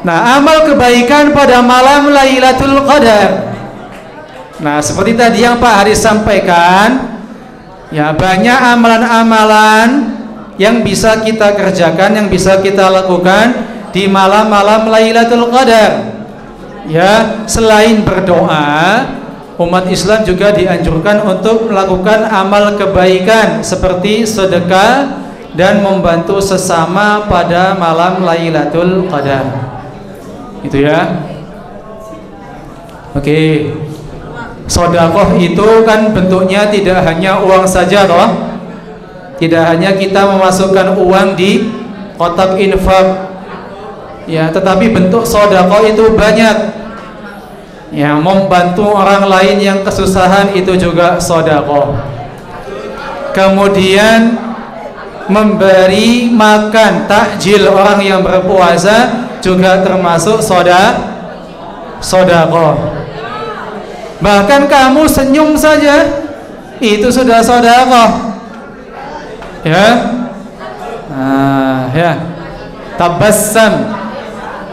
Nah, amal kebaikan pada malam Lailatul Qadar. Nah, seperti tadi yang Pak Haris sampaikan, ya banyak amalan-amalan yang bisa kita kerjakan, yang bisa kita lakukan di malam-malam Lailatul Qadar. Ya, selain berdoa, umat Islam juga dianjurkan untuk melakukan amal kebaikan seperti sedekah dan membantu sesama pada malam Lailatul Qadar. Itu ya. Oke. Sedekah itu kan bentuknya tidak hanya uang saja toh. Tidak hanya kita memasukkan uang di kotak infak. Ya, tetapi bentuk sedekah itu banyak. Ya, membantu orang lain yang kesusahan itu juga sedekah. Kemudian memberi makan takjil orang yang berpuasa juga termasuk sedekah. Bahkan kamu senyum saja itu sudah sedekah. Ya. Nah, ya. Tabassam.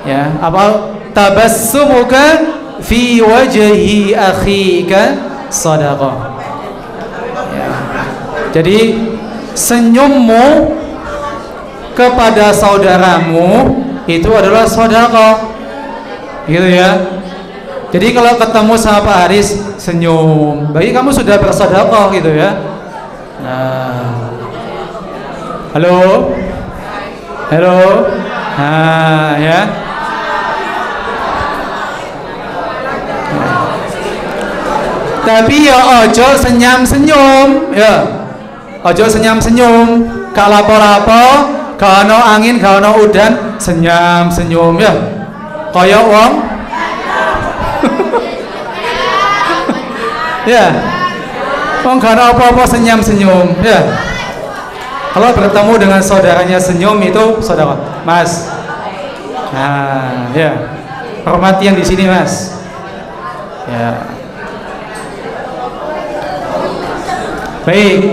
Ya, apa tabassumuka fi wajhi akhika sadaqah. Ya. Jadi senyummu kepada saudaramu itu adalah sedekah. Gitu ya. Jadi kalau ketemu sama Pak Haris senyum, bagi kamu sudah bersedekah gitu ya. Nah. Halo. Nah, ya. Tapi ya ojo senyum-senyum ya. Ojo senyum-senyum, gak lapo-lapo, gak ono angin, gak ono udan, senyum-senyum ya. Kaya wong ya. Wong gak ono apa-apa senyum-senyum ya. Kalau bertemu dengan saudaranya senyum itu saudara, Mas. Nah, ya. Hormati yang di sini, Mas. Ya. Baik.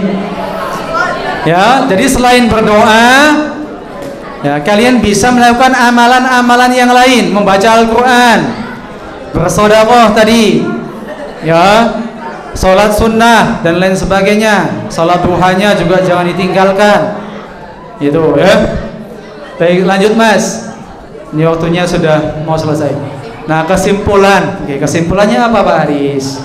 Ya, jadi selain berdoa, ya, kalian bisa melakukan amalan-amalan yang lain, membaca Al-Qur'an, bersedekah tadi. Ya. Salat sunnah dan lain sebagainya. Salat duhanya juga jangan ditinggalkan. Itu ya. Baik, lanjut Mas. Ini waktunya sudah mau selesai. Nah, kesimpulan. Oke, kesimpulannya apa Pak Haris?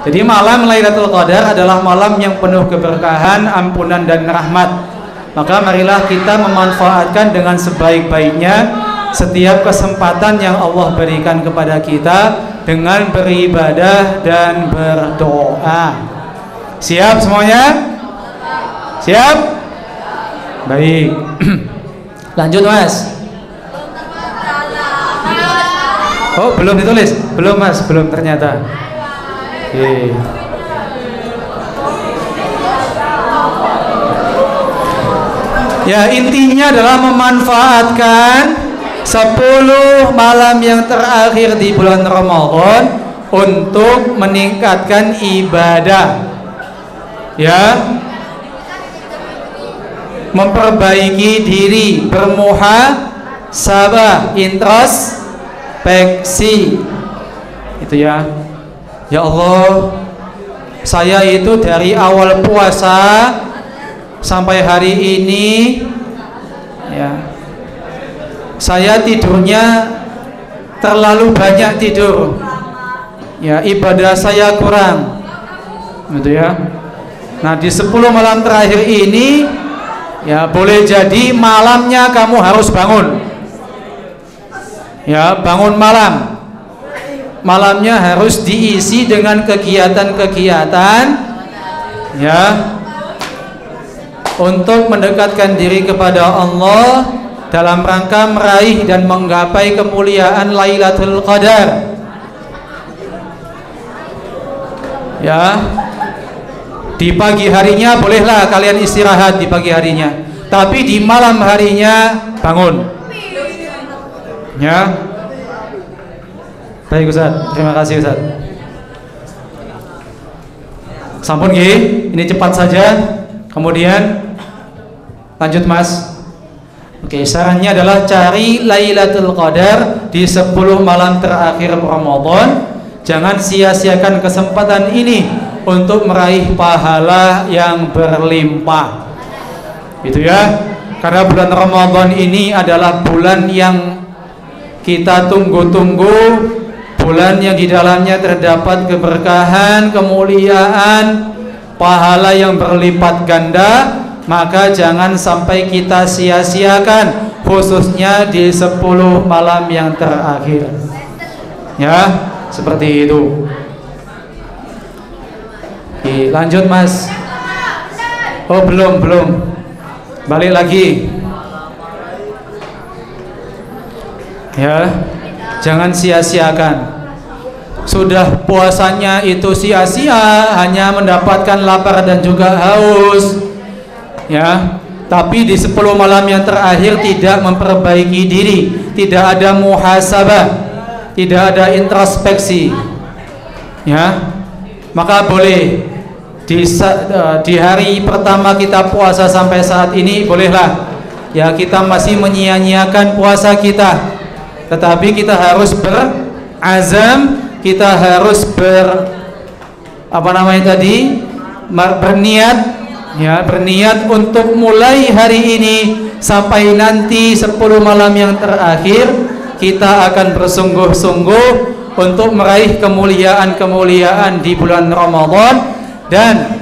Jadi malam Lailatul Qadar adalah malam yang penuh keberkahan, ampunan dan rahmat. Maka marilah kita memanfaatkan dengan sebaik-baiknya setiap kesempatan yang Allah berikan kepada kita dengan beribadah dan berdoa. Siap semuanya? Siap? Baik. Lanjut Mas. Oh, belum ditulis? Belum Mas, belum ternyata. Oke. Ya, intinya adalah memanfaatkan 10 malam yang terakhir di bulan Ramadan untuk meningkatkan ibadah. Ya. Memperbaiki diri, bermuhasabah, introspeksi. Itu ya. Ya Allah, saya itu dari awal puasa sampai hari ini ya, saya tidurnya terlalu banyak tidur. Ya, ibadah saya kurang. Gitu ya. Nah, di 10 malam terakhir ini ya, boleh jadi malamnya kamu harus bangun. Ya, bangun malam. Malamnya harus diisi dengan kegiatan-kegiatan ya, untuk mendekatkan diri kepada Allah dalam rangka meraih dan menggapai kemuliaan Lailatul Qadar. Ya. Di pagi harinya bolehlah kalian istirahat di pagi harinya, tapi di malam harinya bangun. Ya. Baik Ustaz, terima kasih Ustaz. Sampun nggih, ini cepat saja. Kemudian lanjut Mas. Oke, sarannya adalah cari Lailatul Qadar di 10 malam terakhir Ramadan. Jangan sia-siakan kesempatan ini untuk meraih pahala yang berlimpah. Itu ya. Karena bulan Ramadan ini adalah bulan yang kita tunggu-tunggu, bulan yang di dalamnya terdapat keberkahan, kemuliaan, pahala yang berlipat ganda. Maka jangan sampai kita sia-siakan, khususnya di 10 malam yang terakhir. Ya, seperti itu. Oke, lanjut Mas. Oh, belum. Balik lagi. Ya, jangan sia-siakan. Sudah puasanya itu sia-sia, hanya mendapatkan lapar dan juga haus. Ya, tapi di 10 malam yang terakhir tidak memperbaiki diri, tidak ada muhasabah, tidak ada introspeksi. Ya, maka boleh di hari pertama kita puasa sampai saat ini bolehlah ya, kita masih menyia-nyiakan puasa kita, tetapi kita harus berazam, kita harus berniat ya, berniat untuk mulai hari ini sampai nanti 10 malam yang terakhir kita akan bersungguh-sungguh untuk meraih kemuliaan-kemuliaan di bulan Ramadan dan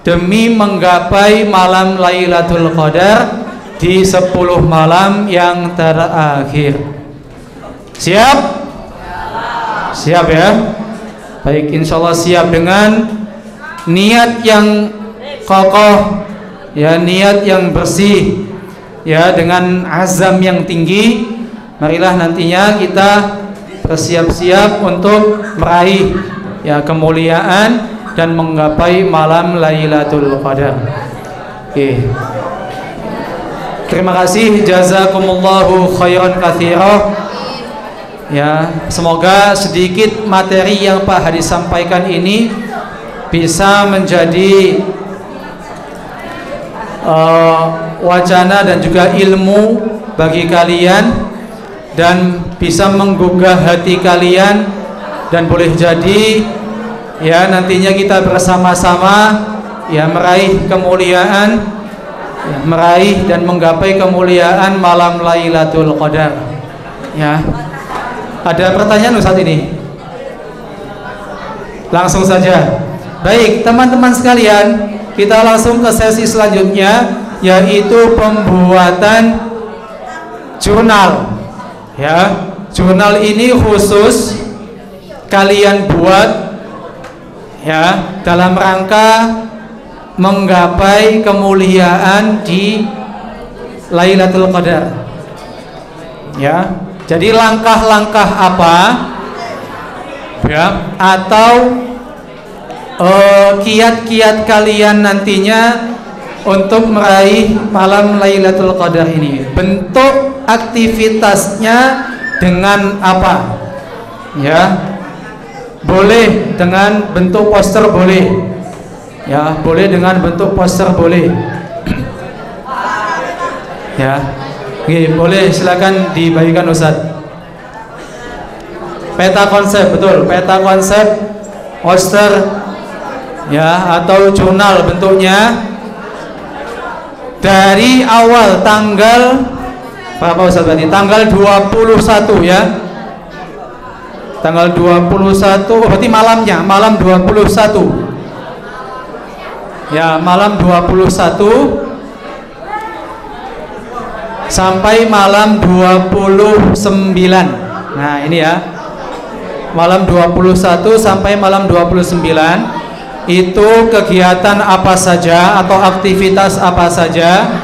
demi menggapai malam Lailatul Qadar di 10 malam yang terakhir. Siap? Siap ya? Baik, insyaallah siap dengan niat yang kokoh ya, niat yang bersih ya, dengan azam yang tinggi. Marilah nantinya kita bersiap-siap untuk meraih ya kemuliaan dan menggapai malam Lailatul Qadar. Oke. Terima kasih, jazakumullahu khairan katsira. Ya, semoga sedikit materi yang Pak Hadi sampaikan ini bisa menjadi wacana dan juga ilmu bagi kalian dan bisa menggugah hati kalian, dan boleh jadi ya nantinya kita bersama-sama ya meraih kemuliaan, ya, meraih dan menggapai kemuliaan malam Lailatul Qadar. Ya. Ada pertanyaan saat ini? Langsung saja. Baik, teman-teman sekalian, kita langsung ke sesi selanjutnya, yaitu pembuatan jurnal. Ya, jurnal ini khusus kalian buat ya dalam rangka menggapai kemuliaan di Lailatul Qadar. Ya, jadi langkah-langkah apa ya atau kiat-kiat kalian nantinya untuk meraih malam Lailatul Qadar ini, bentuk aktivitasnya dengan apa? Ya, boleh dengan bentuk poster, boleh. Ya, boleh dengan bentuk poster, boleh. Ya, oke, boleh, silakan dibagikan Ustaz. Peta konsep, betul, peta konsep, poster, ya, atau jurnal bentuknya dari awal tanggal berapa Ustaz tadi? Tanggal 21 ya. Tanggal 21, berarti malamnya, malam 21. Ya, malam 21 sampai malam 29. Nah, ini ya. Malam 21 sampai malam 29 itu kegiatan apa saja atau aktivitas apa saja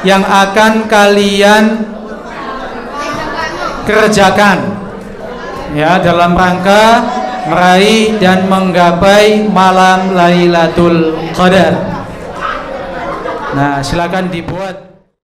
yang akan kalian kerjakan ya dalam rangka meraih dan menggapai malam Lailatul Qadar. Nah, silakan dibuat